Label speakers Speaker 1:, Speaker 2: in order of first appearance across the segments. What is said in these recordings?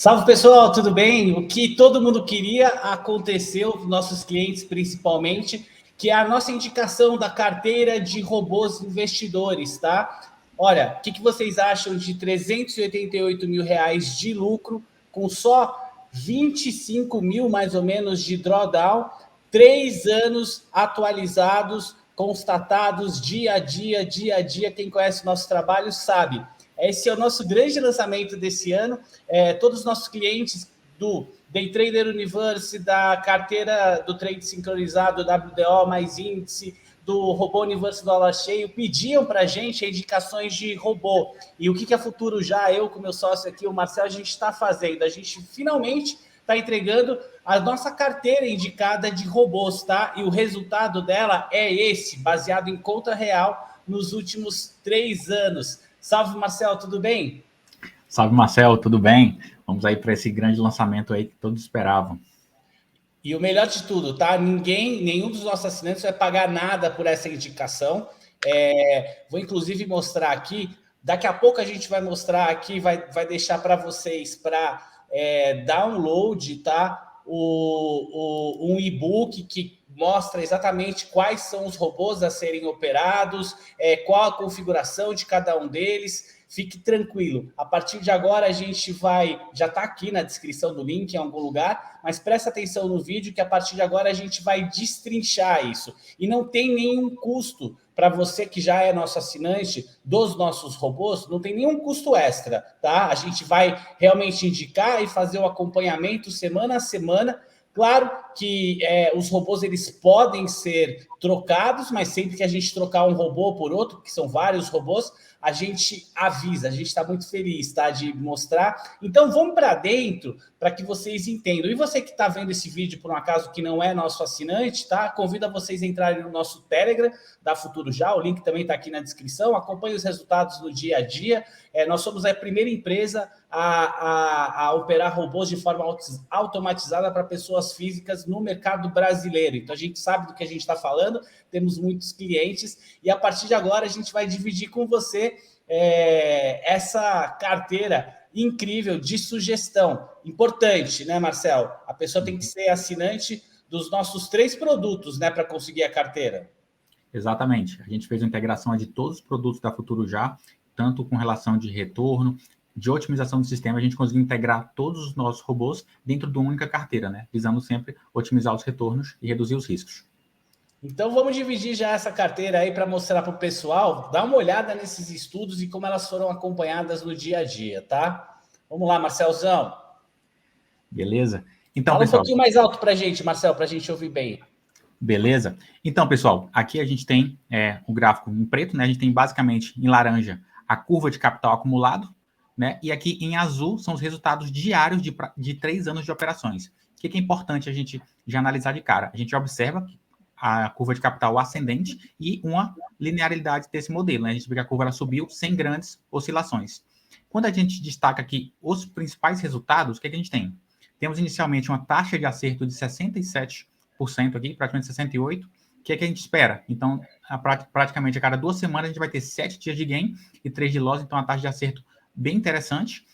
Speaker 1: Salve pessoal, tudo bem? O que todo mundo queria aconteceu, nossos clientes principalmente, que é a nossa indicação da carteira de robôs investidores, tá? Olha, o que vocês acham de 388 mil reais de lucro com só 25 mil mais ou menos de drawdown, 3 anos atualizados, constatados dia a dia, quem conhece o nosso trabalho sabe. Esse é o nosso grande lançamento desse ano. Todos os nossos clientes do Day Trader Universe, da carteira do trade sincronizado, WDO mais índice, do Robô Universo Dólar Cheio, pediam para a gente indicações de robô. E o que a Futuro já, eu com meu sócio aqui, o Marcel, a gente está fazendo? A gente finalmente está entregando a nossa carteira indicada de robôs, tá? E o resultado dela é esse, baseado em conta real nos últimos 3 anos. Salve, Marcel, tudo bem?
Speaker 2: Salve, Marcel, tudo bem? Vamos aí para esse grande lançamento aí que todos esperavam.
Speaker 1: E o melhor de tudo, tá? Nenhum dos nossos assinantes vai pagar nada por essa indicação. Vou inclusive mostrar aqui. Daqui a pouco a gente vai mostrar aqui, vai deixar para vocês para download, tá? Um e-book que mostra exatamente quais são os robôs a serem operados, qual a configuração de cada um deles. Fique tranquilo, a partir de agora a gente já está aqui na descrição do link em algum lugar, mas presta atenção no vídeo que a partir de agora a gente vai destrinchar isso. E não tem nenhum custo para você que já é nosso assinante dos nossos robôs, não tem nenhum custo extra, tá? A gente vai realmente indicar e fazer o acompanhamento semana a semana. Claro que os robôs eles podem ser trocados, mas sempre que a gente trocar um robô por outro, que são vários robôs, a gente avisa, a gente está muito feliz, tá, de mostrar. Então vamos para dentro para que vocês entendam. E você que está vendo esse vídeo por um acaso que não é nosso assinante, tá? Convido a vocês a entrarem no nosso Telegram da Futuro Já, o link também está aqui na descrição. Acompanhe os resultados no dia a dia. Nós somos a primeira empresa a operar robôs de forma automatizada para pessoas físicas no mercado brasileiro. Então, a gente sabe do que a gente está falando, temos muitos clientes, e a partir de agora a gente vai dividir com você essa carteira incrível de sugestão. Importante, né, Marcel? A pessoa tem que ser assinante dos nossos 3 produtos, né, para conseguir a carteira.
Speaker 2: Exatamente. A gente fez a integração de todos os produtos da Futuro Já, tanto com relação de retorno, de otimização do sistema, a gente conseguiu integrar todos os nossos robôs dentro de uma única carteira, né? Visando sempre otimizar os retornos e reduzir os riscos.
Speaker 1: Então vamos dividir já essa carteira aí para mostrar para o pessoal, dar uma olhada nesses estudos e como elas foram acompanhadas no dia a dia, tá? Vamos lá, Marcelzão.
Speaker 2: Beleza? Então,
Speaker 1: fala
Speaker 2: pessoal,
Speaker 1: um pouquinho mais alto para a gente, Marcel, para a gente ouvir bem.
Speaker 2: Beleza? Então, pessoal, aqui a gente tem o gráfico em preto, né? A gente tem basicamente em laranja a curva de capital acumulado, né? E aqui em azul são os resultados diários de 3 anos de operações. O que é importante a gente já analisar de cara? A gente observa a curva de capital ascendente e uma linearidade desse modelo, né? A gente vê que a curva ela subiu sem grandes oscilações. Quando a gente destaca aqui os principais resultados, o que a gente tem? Temos inicialmente uma taxa de acerto de 67% aqui, praticamente 68%. O que é que a gente espera? Então, praticamente a cada 2 semanas a gente vai ter 7 dias de gain e 3 de loss, então uma taxa de acerto bem interessante.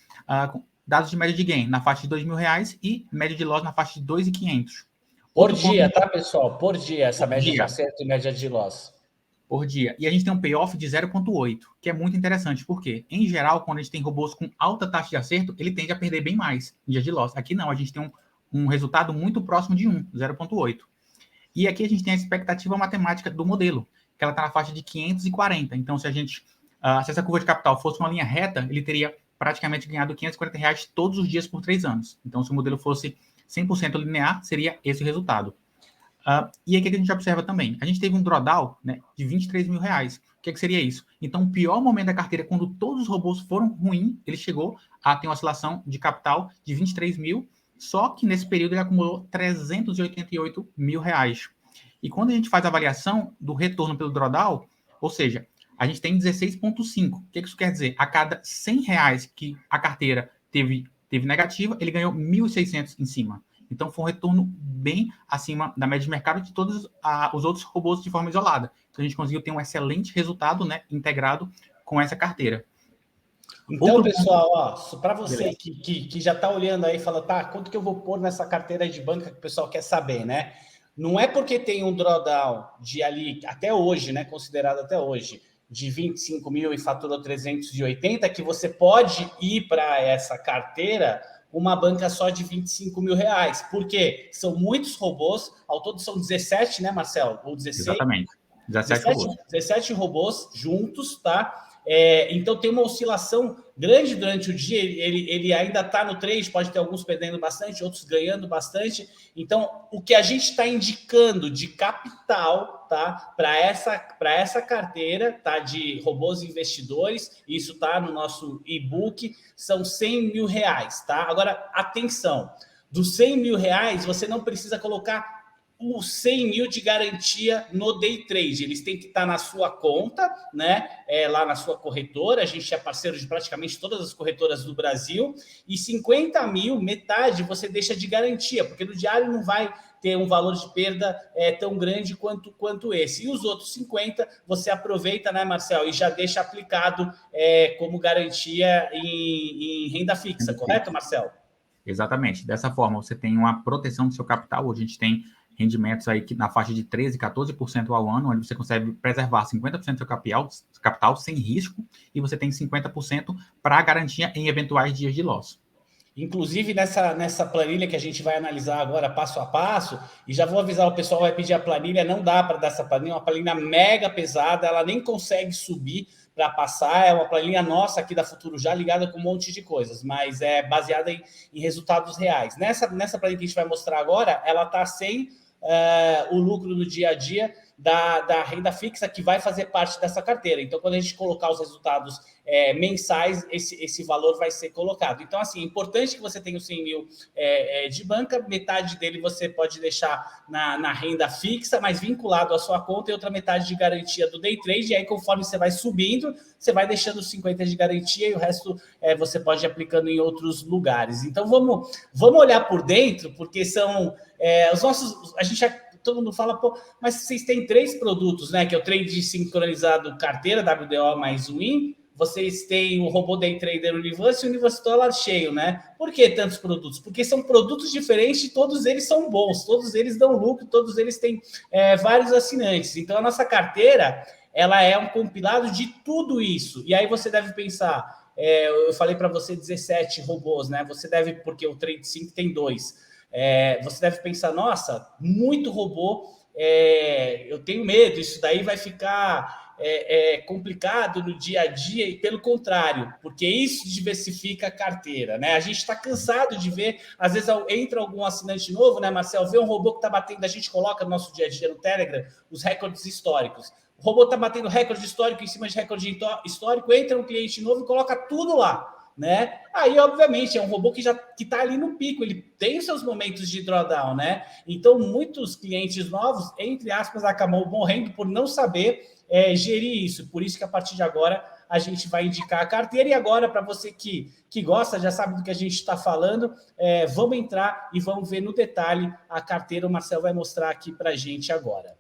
Speaker 2: Dados de média de gain na faixa de R$2.000 e média de loss na faixa de 2.500.
Speaker 1: Por dia, tá, pessoal? Por dia, essa média de acerto e média de loss.
Speaker 2: Por dia. E a gente tem um payoff de 0,8, que é muito interessante, porque, em geral, quando a gente tem robôs com alta taxa de acerto, ele tende a perder bem mais em dia de loss. Aqui não, a gente tem um resultado muito próximo de 1, 0,8. E aqui a gente tem a expectativa matemática do modelo, que ela está na faixa de 540. Então, se essa curva de capital fosse uma linha reta, ele teria praticamente ganhado R$540 todos os dias por 3 anos. Então, se o modelo fosse 100% linear, seria esse o resultado. E aqui a gente observa também, a gente teve um drawdown, né, de R$23.000. O que seria isso? Então, o pior momento da carteira, quando todos os robôs foram ruins, ele chegou a ter uma oscilação de capital de 23 mil, só que nesse período ele acumulou R$388.000. E quando a gente faz a avaliação do retorno pelo drawdown, ou seja, a gente tem 16,5. O que isso quer dizer? A cada R$100 que a carteira teve negativa, ele ganhou 1.600 em cima. Então, foi um retorno bem acima da média de mercado de todos os outros robôs de forma isolada. Então, a gente conseguiu ter um excelente resultado, né, integrado com essa carteira.
Speaker 1: Então, pessoal, para você que já está olhando aí e fala, tá, quanto que eu vou pôr nessa carteira de banca que o pessoal quer saber, né? Não é porque tem um drawdown de ali, até hoje, né? Considerado até hoje, de 25 mil e faturou 380, que você pode ir para essa carteira uma banca só de 25 mil reais. Por quê? São muitos robôs, ao todo são 17, né, Marcelo? Ou 16?
Speaker 2: Exatamente. 17 robôs.
Speaker 1: 17 robôs juntos, tá? Então tem uma oscilação grande durante o dia, ele ainda está no trade, pode ter alguns perdendo bastante, outros ganhando bastante. Então, o que a gente está indicando de capital, tá, para essa carteira, tá, de robôs investidores, isso está no nosso e-book, são 100 mil reais, tá? Agora, atenção, dos 100 mil reais, você não precisa colocar os 100 mil de garantia no day trade, eles têm que estar na sua conta, né? Lá na sua corretora, a gente é parceiro de praticamente todas as corretoras do Brasil, e 50 mil, metade, você deixa de garantia, porque no diário não vai ter um valor de perda tão grande quanto esse. E os outros 50, você aproveita, né, Marcel, e já deixa aplicado como garantia em renda fixa, correto, Marcel?
Speaker 2: Exatamente. Dessa forma, você tem uma proteção do seu capital. Hoje a gente tem rendimentos aí que na faixa de 13%, 14% ao ano, onde você consegue preservar 50% do seu capital sem risco, e você tem 50% para garantia em eventuais dias de loss.
Speaker 1: Inclusive, nessa planilha que a gente vai analisar agora, passo a passo, e já vou avisar o pessoal, vai pedir a planilha, não dá para dar essa planilha, é uma planilha mega pesada, ela nem consegue subir para passar, é uma planilha nossa aqui da Futuro já ligada com um monte de coisas, mas é baseada em resultados reais. Nessa planilha que a gente vai mostrar agora, ela está sem o lucro no dia a dia da renda fixa que vai fazer parte dessa carteira. Então, quando a gente colocar os resultados mensais, esse valor vai ser colocado. Então, assim, é importante que você tenha os 100 mil de banca, metade dele você pode deixar na renda fixa, mas vinculado à sua conta, e outra metade de garantia do day trade, e aí conforme você vai subindo, você vai deixando os 50 de garantia e o resto você pode ir aplicando em outros lugares. Então, vamos olhar por dentro, porque são os nossos... A gente todo mundo fala, pô, mas vocês têm 3 produtos, né? Que é o trade sincronizado carteira, WDO mais Win. Vocês têm o robô Day Trader Universe e o Universe Dollar cheio, né? Por que tantos produtos? Porque são produtos diferentes e todos eles são bons, todos eles dão lucro, todos eles têm vários assinantes. Então, a nossa carteira, ela é um compilado de tudo isso. E aí você deve pensar, eu falei para você 17 robôs, né? Você deve, porque o Trade 5 tem 2. Você deve pensar, nossa, muito robô, eu tenho medo, isso daí vai ficar complicado no dia a dia, e pelo contrário, porque isso diversifica a carteira, né? A gente está cansado de ver, às vezes entra algum assinante novo, né, Marcel, vê um robô que está batendo, a gente coloca no nosso dia a dia no Telegram os recordes históricos. O robô está batendo recorde histórico em cima de recorde histórico, entra um cliente novo e coloca tudo lá, né? Aí, obviamente, é um robô que está ali no pico, ele tem os seus momentos de drawdown, né? Então, muitos clientes novos, entre aspas, acabam morrendo por não saber gerir isso. Por isso que, a partir de agora, a gente vai indicar a carteira. E agora, para você que gosta, já sabe do que a gente está falando, vamos entrar e vamos ver no detalhe a carteira. O Marcel vai mostrar aqui para a gente agora.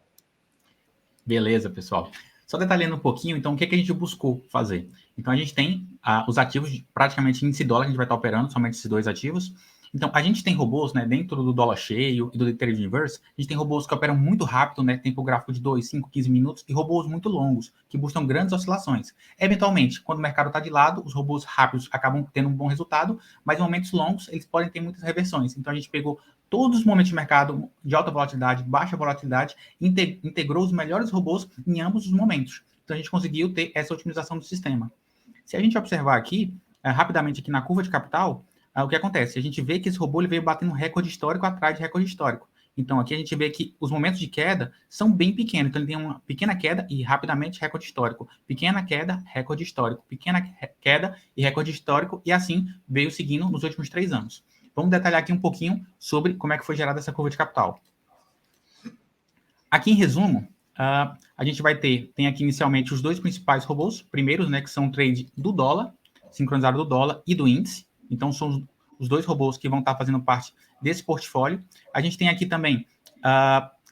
Speaker 2: Beleza, pessoal. Só detalhando um pouquinho, então, o que a gente buscou fazer? Então, a gente tem os ativos praticamente índice dólar, que a gente vai estar operando, somente esses 2 ativos. Então, a gente tem robôs, né, dentro do dólar cheio e do Trade Universe, a gente tem robôs que operam muito rápido, né, tempo gráfico de 2, 5, 15 minutos, e robôs muito longos, que buscam grandes oscilações. Eventualmente, quando o mercado está de lado, os robôs rápidos acabam tendo um bom resultado, mas em momentos longos, eles podem ter muitas reversões. Então, a gente pegou todos os momentos de mercado de alta volatilidade, baixa volatilidade, integrou os melhores robôs em ambos os momentos. Então, a gente conseguiu ter essa otimização do sistema. Se a gente observar aqui, rapidamente aqui na curva de capital, o que acontece? A gente vê que esse robô ele veio batendo recorde histórico atrás de recorde histórico. Então, aqui a gente vê que os momentos de queda são bem pequenos. Então, ele tem uma pequena queda e rapidamente recorde histórico. Pequena queda, recorde histórico. Pequena queda e recorde histórico. E assim veio seguindo nos últimos 3 anos. Vamos detalhar aqui um pouquinho sobre como é que foi gerada essa curva de capital. Aqui, em resumo, a gente tem aqui inicialmente os 2 principais robôs, primeiros, né, que são o trade do dólar, sincronizado do dólar e do índice. Então, são os 2 robôs que vão estar fazendo parte desse portfólio. A gente tem aqui também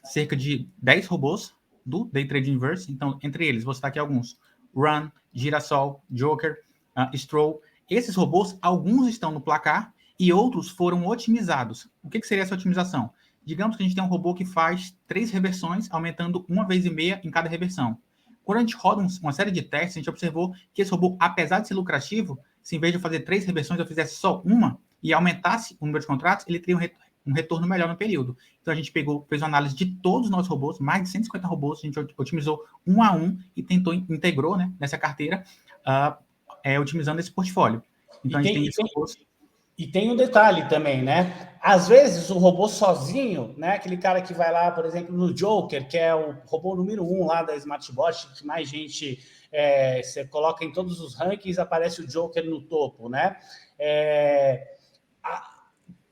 Speaker 2: cerca de 10 robôs do Day Trade Universe. Então, entre eles, vou citar aqui alguns: Run, Girassol, Joker, Stroll. Esses robôs, alguns estão no placar e outros foram otimizados. O que seria essa otimização? Digamos que a gente tem um robô que faz 3 reversões, aumentando 1,5 vezes em cada reversão. Quando a gente roda uma série de testes, a gente observou que esse robô, apesar de ser lucrativo, se em vez de eu fazer 3 reversões, eu fizesse só uma e aumentasse o número de contratos, ele teria um retorno melhor no período. Então, a gente fez uma análise de todos os nossos robôs, mais de 150 robôs, a gente otimizou um a um e integrou, né, nessa carteira, otimizando esse portfólio. Então, a gente tem esses robôs.
Speaker 1: E tem um detalhe também, né? Às vezes o robô sozinho, né? Aquele cara que vai lá, por exemplo, no Joker, que é o robô número 1 lá da Smartbot, que mais gente você coloca em todos os rankings, aparece o Joker no topo, né?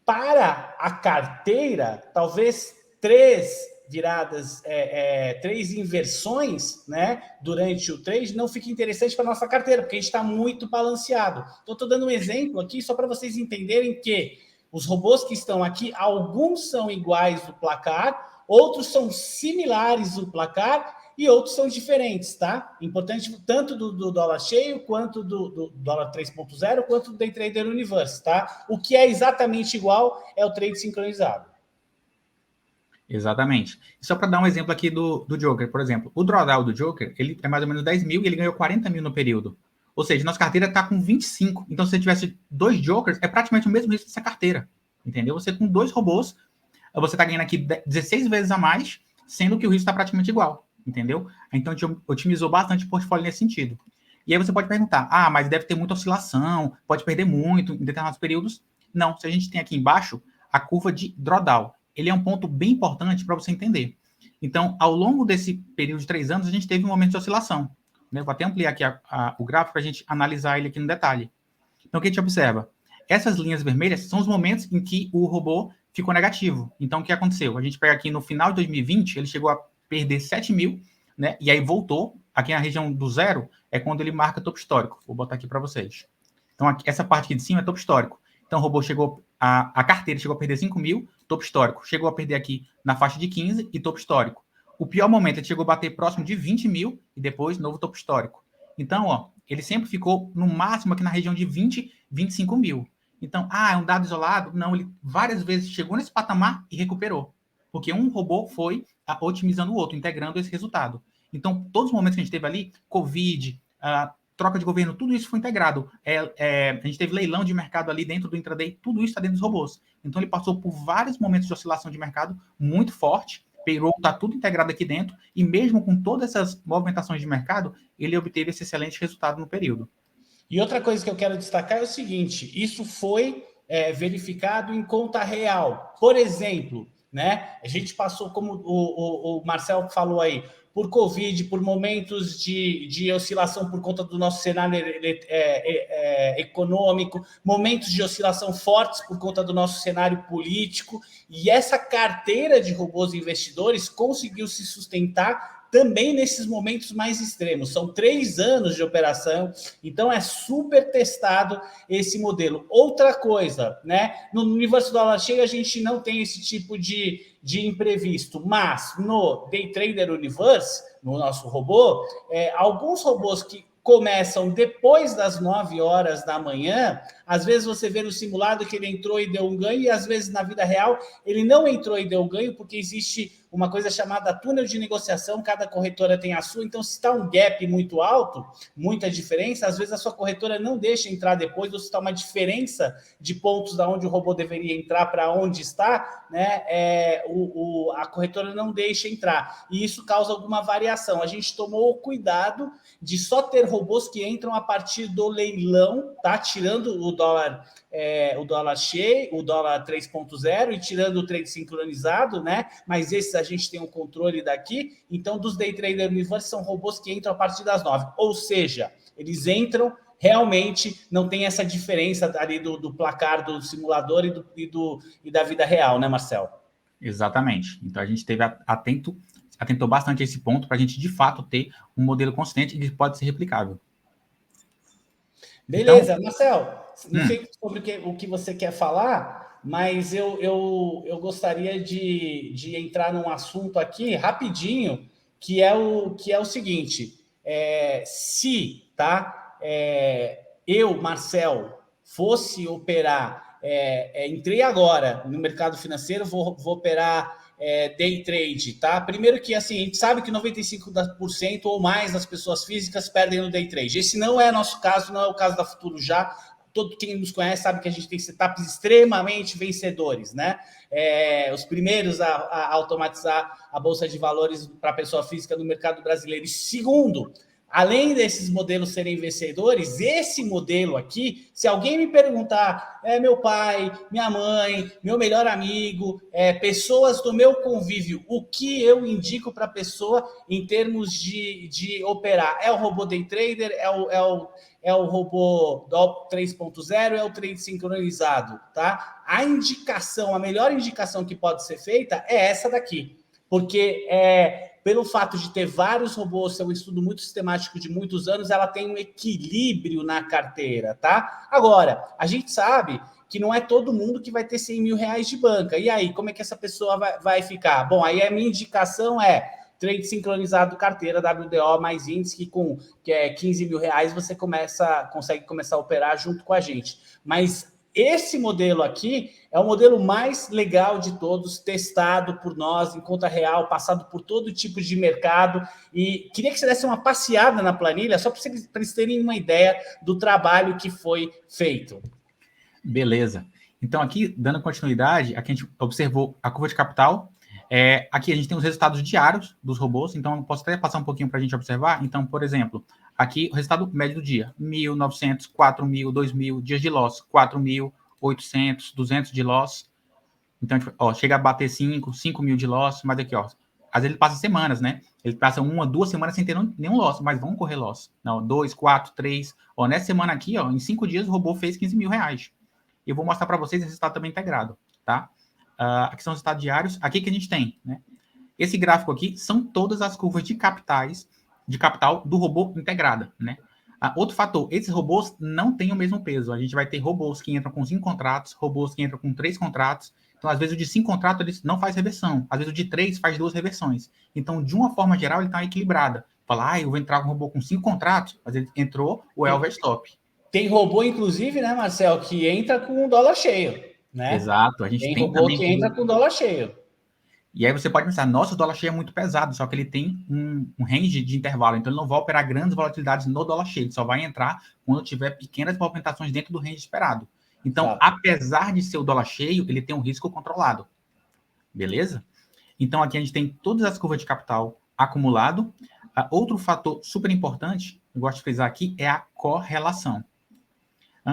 Speaker 1: Para a carteira, talvez 3 viradas, 3 inversões, né, durante o trade, não fica interessante para a nossa carteira, porque a gente está muito balanceado. Então, estou dando um exemplo aqui só para vocês entenderem que os robôs que estão aqui, alguns são iguais no placar, outros são similares no placar e outros são diferentes, tá? Importante tanto do dólar cheio, quanto do dólar 3.0, quanto do Day Trader Universe, tá? O que é exatamente igual é o trade sincronizado.
Speaker 2: Exatamente. Só para dar um exemplo aqui do Joker, por exemplo, o drawdown do Joker, ele é mais ou menos 10 mil e ele ganhou 40 mil no período. Ou seja, nossa carteira está com 25. Então, se você tivesse 2 Jokers, é praticamente o mesmo risco dessa carteira. Entendeu? Você com 2 robôs, você está ganhando aqui 16 vezes a mais, sendo que o risco está praticamente igual. Entendeu? Então, a gente otimizou bastante o portfólio nesse sentido. E aí você pode perguntar, mas deve ter muita oscilação, pode perder muito em determinados períodos. Não, se a gente tem aqui embaixo a curva de drawdown. Ele é um ponto bem importante para você entender. Então, ao longo desse período de 3 anos, a gente teve um momento de oscilação. Né? Vou até ampliar aqui o gráfico para a gente analisar ele aqui no detalhe. Então, o que a gente observa? Essas linhas vermelhas são os momentos em que o robô ficou negativo. Então, o que aconteceu? A gente pega aqui no final de 2020, ele chegou a perder 7 mil, né? E aí voltou. Aqui na região do zero é quando ele marca topo histórico. Vou botar aqui para vocês. Então, aqui, essa parte aqui de cima é topo histórico. Então, o robô chegou, a carteira chegou a perder 5 mil, topo histórico. Chegou a perder aqui na faixa de 15 e topo histórico. O pior momento, ele chegou a bater próximo de 20 mil e depois novo topo histórico. Então, ó, ele sempre ficou no máximo aqui na região de 20, 25 mil. Então, é um dado isolado? Não, ele várias vezes chegou nesse patamar e recuperou. Porque um robô foi otimizando o outro, integrando esse resultado. Então, todos os momentos que a gente teve ali, Covid, troca de governo, tudo isso foi integrado. A gente teve leilão de mercado ali dentro do intraday, tudo isso está dentro dos robôs. Então, ele passou por vários momentos de oscilação de mercado muito forte, payroll está tudo integrado aqui dentro, e mesmo com todas essas movimentações de mercado, ele obteve esse excelente resultado no período.
Speaker 1: E outra coisa que eu quero destacar é o seguinte, isso foi verificado em conta real. Por exemplo, né, a gente passou, como o Marcel falou aí, por Covid, por momentos de oscilação por conta do nosso cenário econômico, momentos de oscilação fortes por conta do nosso cenário político, e essa carteira de robôs investidores conseguiu se sustentar também nesses momentos mais extremos. São 3 anos de operação, então é super testado esse modelo. Outra coisa, né? No universo do dólar cheio, a gente não tem esse tipo de imprevisto, mas no Day Trader Universe, no nosso robô, alguns robôs que começam depois das 9 horas da manhã, às vezes você vê no simulado que ele entrou e deu um ganho, e às vezes na vida real ele não entrou e deu um ganho, porque existe uma coisa chamada túnel de negociação, cada corretora tem a sua, então se está um gap muito alto, muita diferença, às vezes a sua corretora não deixa entrar depois, ou se está uma diferença de pontos da onde o robô deveria entrar para onde está, né, a corretora não deixa entrar, e isso causa alguma variação. A gente tomou o cuidado de só ter robôs que entram a partir do leilão, tá? Tirando o dólar cheio, o dólar 3.0 e tirando o trade sincronizado, né? Mas esses a gente tem um controle daqui. Então, dos Day Trader Universe são robôs que entram a partir das 9. Ou seja, eles entram, realmente não tem essa diferença ali do placar do simulador e da vida real, né, Marcel?
Speaker 2: Exatamente. Então, a gente esteve atentou bastante a esse ponto para a gente, de fato, ter um modelo consistente e que pode ser replicável.
Speaker 1: Beleza, então, Marcel, não sei sobre o que você quer falar, mas eu gostaria de entrar num assunto aqui rapidinho, que é o seguinte, tá? eu, Marcel, fosse operar, entrei agora no mercado financeiro, vou operar day trade, tá? Primeiro que, assim, a gente sabe que 95% ou mais das pessoas físicas perdem no day trade. Esse não é nosso caso, não é o caso da Futuro Já. Todo quem nos conhece sabe que a gente tem setups extremamente vencedores, né? Os primeiros a automatizar a Bolsa de Valores para a pessoa física no mercado brasileiro. E segundo, além desses modelos serem vencedores, esse modelo aqui, se alguém me perguntar, meu pai, minha mãe, meu melhor amigo, pessoas do meu convívio, o que eu indico para a pessoa em termos de operar? É o robô Day Trader? É o robô DOP 3.0? É o trade sincronizado? Tá? A melhor indicação que pode ser feita é essa daqui. Porque pelo fato de ter vários robôs, ser um estudo muito sistemático de muitos anos, ela tem um equilíbrio na carteira, tá? Agora, a gente sabe que não é todo mundo que vai ter 100 mil reais de banca. E aí, como é que essa pessoa vai ficar? Bom, aí a minha indicação trade sincronizado carteira WDO mais índice, que é 15 mil reais, você consegue começar a operar junto com a gente. Mas esse modelo aqui é o modelo mais legal de todos, testado por nós em conta real, passado por todo tipo de mercado. E queria que você desse uma passeada na planilha, só para eles terem uma ideia do trabalho que foi feito.
Speaker 2: Beleza. Então, aqui, dando continuidade, aqui a gente observou a curva de capital. Aqui a gente tem os resultados diários dos robôs, então eu posso até passar um pouquinho para a gente observar. Então, por exemplo, aqui o resultado médio do dia: 1.900, 4.000, 2.000, dias de loss, 4.000, 800, 200 de loss. Então, chega a bater 5 mil de loss, mas aqui, às vezes ele passa semanas, né? Ele passa 1, 2 semanas sem ter nenhum loss, mas vão correr loss. Não, 2, 4, 3. Nessa semana aqui, em 5 dias, o robô fez 15 mil reais. Eu vou mostrar para vocês esse resultado também integrado, tá? Aqui são os resultados diários. Aqui que a gente tem, né? Esse gráfico aqui são todas as curvas de capital do robô integrada, né? Outro fator, esses robôs não têm o mesmo peso. A gente vai ter robôs que entram com 5 contratos, robôs que entram com 3 contratos. Então, às vezes, o de 5 contratos ele não faz reversão. Às vezes, o de 3 faz 2 reversões. Então, de uma forma geral, ele está equilibrada. Fala, eu vou entrar com um robô com 5 contratos, mas ele entrou o overstop.
Speaker 1: Tem robô, inclusive, né, Marcel, que entra com o dólar cheio, né?
Speaker 2: Exato. A gente tem
Speaker 1: robô
Speaker 2: também
Speaker 1: que entra com o dólar cheio.
Speaker 2: E aí você pode pensar, nossa, o dólar cheio é muito pesado, só que ele tem um range de intervalo, então ele não vai operar grandes volatilidades no dólar cheio, ele só vai entrar quando tiver pequenas movimentações dentro do range esperado. Então, apesar de ser o dólar cheio, ele tem um risco controlado. Beleza? Então, aqui a gente tem todas as curvas de capital acumulado. Outro fator super importante, eu gosto de frisar aqui, é a correlação.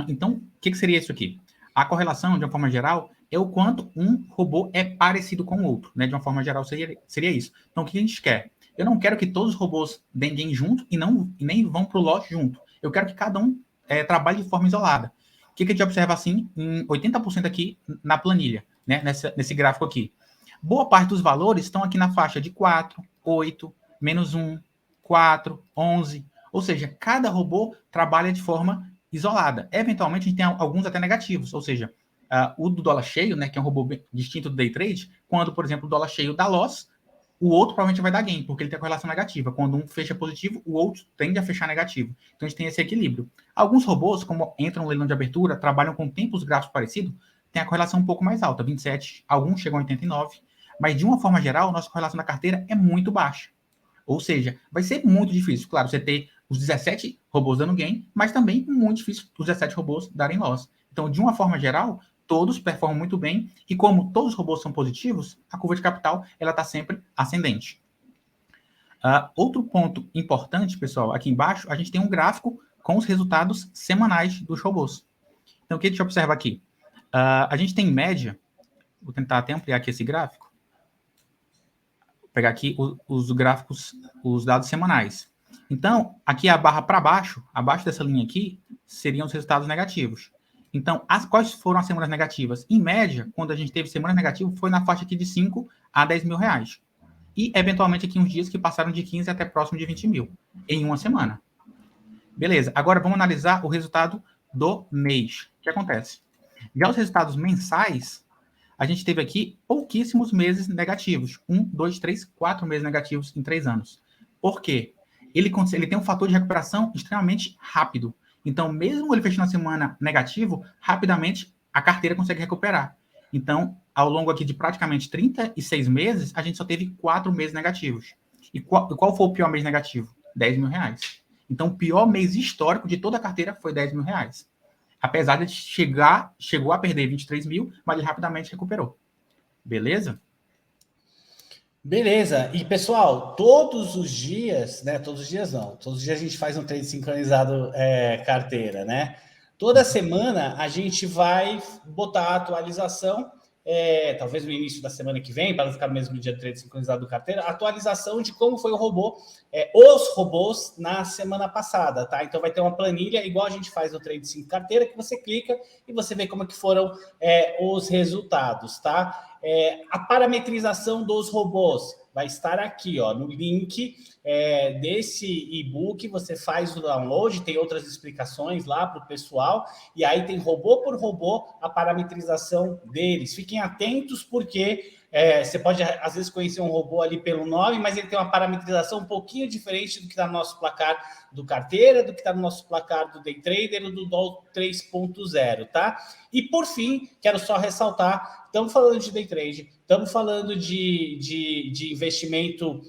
Speaker 2: Então, o que seria isso aqui? A correlação, de uma forma geral, é o quanto um robô é parecido com o outro, né? De uma forma geral, seria isso. Então, o que a gente quer? Eu não quero que todos os robôs denguem junto e nem vão para o lote junto. Eu quero que cada um trabalhe de forma isolada. O que a gente observa assim em 80% aqui na planilha, né? Nesse gráfico aqui. Boa parte dos valores estão aqui na faixa de 4, 8, menos 1, 4, 11. Ou seja, cada robô trabalha de forma isolada. Eventualmente, a gente tem alguns até negativos, ou seja, o do dólar cheio, né, que é um robô distinto do day trade, quando, por exemplo, o dólar cheio dá loss, o outro provavelmente vai dar gain, porque ele tem a correlação negativa. Quando um fecha positivo, o outro tende a fechar negativo. Então, a gente tem esse equilíbrio. Alguns robôs, como entram no leilão de abertura, trabalham com tempos gráficos parecidos, tem a correlação um pouco mais alta, 27, alguns chegam a 89, mas, de uma forma geral, a nossa correlação da carteira é muito baixa. Ou seja, vai ser muito difícil, claro, você ter os 17 robôs dando gain, mas também muito difícil os 17 robôs darem loss. Então, de uma forma geral, todos performam muito bem, e como todos os robôs são positivos, a curva de capital está sempre ascendente. Outro ponto importante, pessoal, aqui embaixo, a gente tem um gráfico com os resultados semanais dos robôs. Então, o que a gente observa aqui? A gente tem, em média, vou tentar até ampliar aqui esse gráfico, vou pegar aqui os gráficos, os dados semanais. Então, aqui a barra para baixo, abaixo dessa linha aqui, seriam os resultados negativos. Então, quais foram as semanas negativas? Em média, quando a gente teve semanas negativas, foi na faixa aqui de 5 a 10 mil reais. E, eventualmente, aqui uns dias que passaram de 15 até próximo de 20 mil, em uma semana. Beleza, agora vamos analisar o resultado do mês. O que acontece? Já os resultados mensais, a gente teve aqui pouquíssimos meses negativos. 1, 2, 3, 4 meses negativos em 3 anos. Por quê? Ele tem um fator de recuperação extremamente rápido. Então, mesmo ele fechando a semana negativo, rapidamente a carteira consegue recuperar. Então, ao longo aqui de praticamente 36 meses, a gente só teve 4 meses negativos. E qual foi o pior mês negativo? R$ 10.000. Então, o pior mês histórico de toda a carteira foi R$ 10.000. Apesar de chegou a perder 23 mil, mas ele rapidamente recuperou. Beleza?
Speaker 1: Beleza. E, pessoal, todos os dias, né? Todos os dias não. Todos os dias a gente faz um trade sincronizado carteira, né? Toda semana a gente vai botar a atualização, talvez no início da semana que vem, para não ficar no mesmo dia do trade sincronizado do carteira, atualização de como foi o robô, os robôs na semana passada, tá? Então vai ter uma planilha, igual a gente faz no Trade 5 carteira, que você clica e você vê como é que foram os resultados, tá? A parametrização dos robôs vai estar aqui, ó, no link desse e-book. Você faz o download, tem outras explicações lá para o pessoal, e aí tem robô por robô a parametrização deles. Fiquem atentos, porque você pode, às vezes, conhecer um robô ali pelo nome, mas ele tem uma parametrização um pouquinho diferente do que está no nosso placar do carteira, do que está no nosso placar do Day Trader ou do DOL 3.0, tá? E, por fim, quero só ressaltar, estamos falando de Day Trade, estamos falando de investimento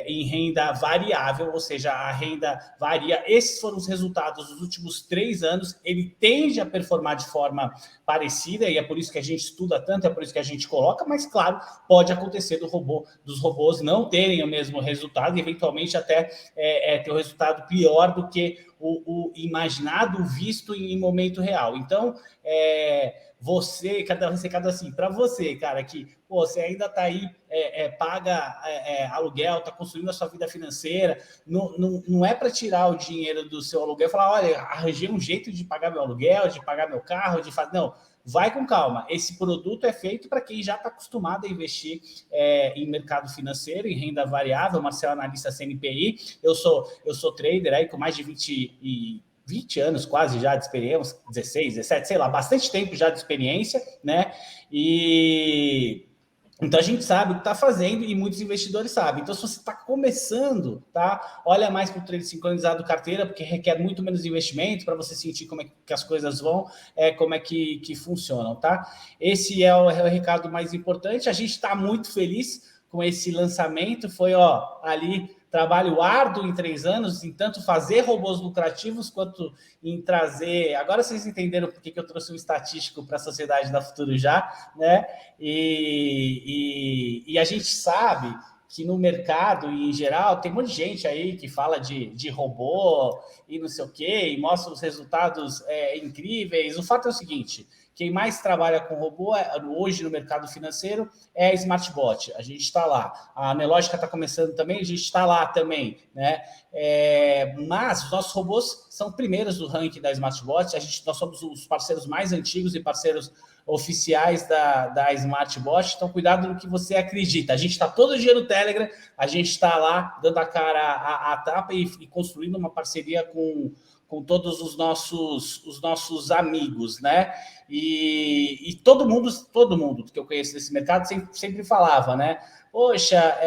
Speaker 1: em renda variável, ou seja, a renda varia. Esses foram os resultados dos últimos 3 anos. Ele tende a performar de forma parecida, e é por isso que a gente estuda tanto, é por isso que a gente coloca, mas, claro, pode acontecer dos robôs não terem o mesmo resultado, e eventualmente até ter um resultado pior do que o imaginado, visto em momento real. Então, você, cada recado assim, para você, cara, que você ainda está aí, paga aluguel, está construindo a sua vida financeira, não é para tirar o dinheiro do seu aluguel e falar, olha, arranjei um jeito de pagar meu aluguel, de pagar meu carro, de fazer... Não, vai com calma. Esse produto é feito para quem já está acostumado a investir em mercado financeiro, em renda variável. Marcel, analista CNPI. Eu sou trader aí com mais de 20 anos quase já de experiência, 16, 17, sei lá, bastante tempo já de experiência, né? Então a gente sabe o que está fazendo e muitos investidores sabem. Então, se você está começando, tá? Olha mais para o trade sincronizado carteira, porque requer muito menos investimento para você sentir como é que as coisas vão, como é que funcionam, tá? Esse é o recado mais importante. A gente está muito feliz com esse lançamento. Foi ali trabalho árduo em 3 anos, em tanto fazer robôs lucrativos quanto em trazer... Agora vocês entenderam por que eu trouxe um estatístico para a Sociedade da Futuro já, né? E a gente sabe que no mercado, em geral, tem um monte de gente aí que fala de robô e não sei o quê, e mostra os resultados incríveis. O fato é o seguinte... Quem mais trabalha com robô hoje no mercado financeiro é a SmartBot. A gente está lá. A Nelogica está começando também, a gente está lá também, né? Mas os nossos robôs são primeiros do ranking da SmartBot. Nós somos os parceiros mais antigos e parceiros oficiais da SmartBot. Então, cuidado no que você acredita. A gente está todo dia no Telegram, a gente está lá dando a cara à tapa e construindo uma parceria com todos os nossos amigos, né? E todo mundo que eu conheço desse mercado sempre falava, né? Poxa,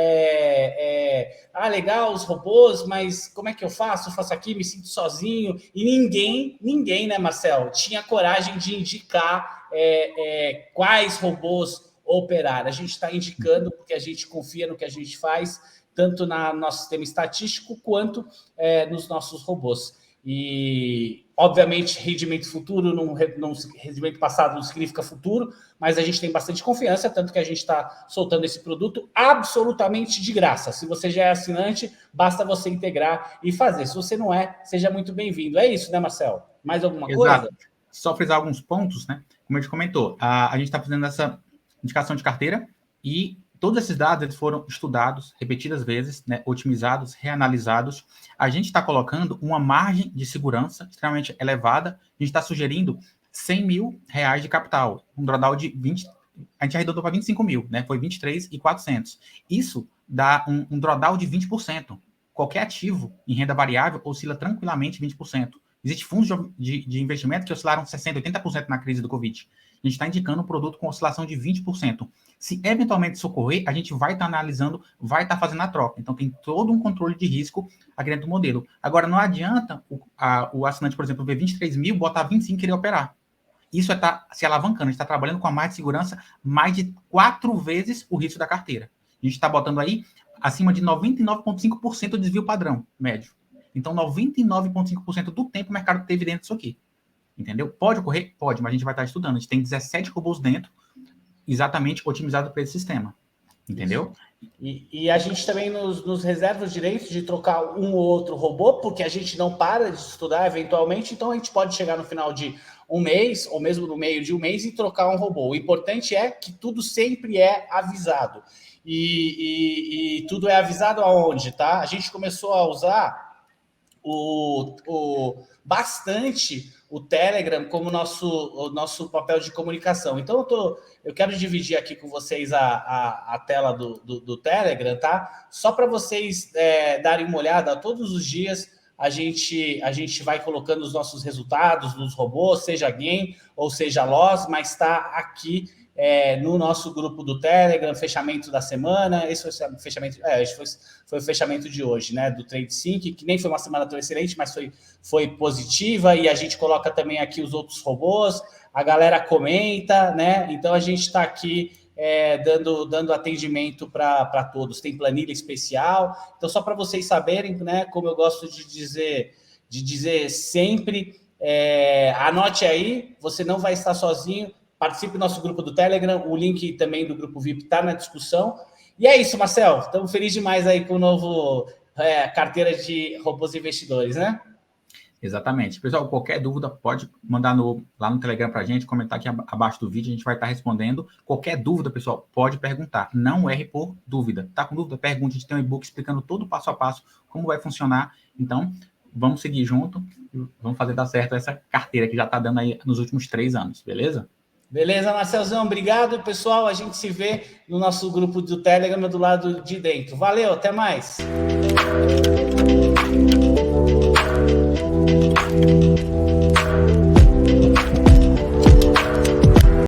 Speaker 1: legal os robôs, mas como é que eu faço? Eu faço aqui, me sinto sozinho. E ninguém, né, Marcel, tinha coragem de indicar quais robôs operar. A gente está indicando porque a gente confia no que a gente faz, tanto no nosso sistema estatístico quanto nos nossos robôs. E, obviamente, rendimento futuro, rendimento passado não significa futuro, mas a gente tem bastante confiança, tanto que a gente está soltando esse produto absolutamente de graça. Se você já é assinante, basta você integrar e fazer. Se você não é, seja muito bem-vindo. É isso, né, Marcel? Mais alguma coisa?
Speaker 2: Só frisar alguns pontos, né? Como a gente comentou, a gente está fazendo essa indicação de carteira e todos esses dados eles foram estudados repetidas vezes, né, otimizados, reanalisados. A gente está colocando uma margem de segurança extremamente elevada. A gente está sugerindo R$100 mil de capital, um drawdown de 20. A gente arredondou para 25 mil, né? Foi 23.400. Isso dá um drawdown de 20%. Qualquer ativo em renda variável oscila tranquilamente 20%. Existem fundos de investimento que oscilaram 60%, 80% na crise do Covid. A gente está indicando um produto com oscilação de 20%. Se eventualmente isso ocorrer, a gente vai estar analisando, vai estar fazendo a troca. Então, tem todo um controle de risco aqui dentro do modelo. Agora, não adianta o assinante, por exemplo, ver 23 mil, botar 25 e querer operar. Isso é estar se alavancando. A gente está trabalhando com a margem de segurança mais de 4 vezes o risco da carteira. A gente está botando aí acima de 99,5% de desvio padrão médio. Então, 99,5% do tempo o mercado teve dentro disso aqui. Entendeu? Pode ocorrer? Pode, mas a gente vai estar estudando. A gente tem 17 robôs dentro, exatamente otimizado para esse sistema. Entendeu?
Speaker 1: E a gente também nos reserva o direito de trocar um ou outro robô, porque a gente não para de estudar eventualmente, então a gente pode chegar no final de um mês, ou mesmo no meio de um mês, e trocar um robô. O importante é que tudo sempre é avisado. E tudo é avisado aonde, tá? A gente começou a usar bastante o Telegram como o nosso papel de comunicação. Então, eu quero dividir aqui com vocês a tela do Telegram, tá? Só para vocês darem uma olhada. Todos os dias a gente vai colocando os nossos resultados dos robôs, seja Game ou seja Loss, mas está aqui no nosso grupo do Telegram, fechamento da semana. Esse foi o fechamento, foi o fechamento de hoje, né? Do Trade Sync, que nem foi uma semana tão excelente, mas foi positiva, e a gente coloca também aqui os outros robôs, a galera comenta, né? Então a gente está aqui dando atendimento para todos. Tem planilha especial. Então, só para vocês saberem, né? Como eu gosto de dizer sempre, anote aí, você não vai estar sozinho. Participe do nosso grupo do Telegram, o link também do grupo VIP está na discussão. E é isso, Marcel. Estamos felizes demais aí com o novo carteira de robôs investidores, né?
Speaker 2: Exatamente. Pessoal, qualquer dúvida pode mandar lá no Telegram para a gente, comentar aqui abaixo do vídeo, a gente vai estar respondendo. Qualquer dúvida, pessoal, pode perguntar. Não erre por dúvida. Tá com dúvida? Pergunte. A gente tem um e-book explicando todo passo a passo como vai funcionar. Então, vamos seguir junto e vamos fazer dar certo essa carteira que já está dando aí nos últimos 3 anos, beleza?
Speaker 1: Beleza, Marcelzão, obrigado, pessoal. A gente se vê no nosso grupo do Telegram do lado de dentro. Valeu, até mais.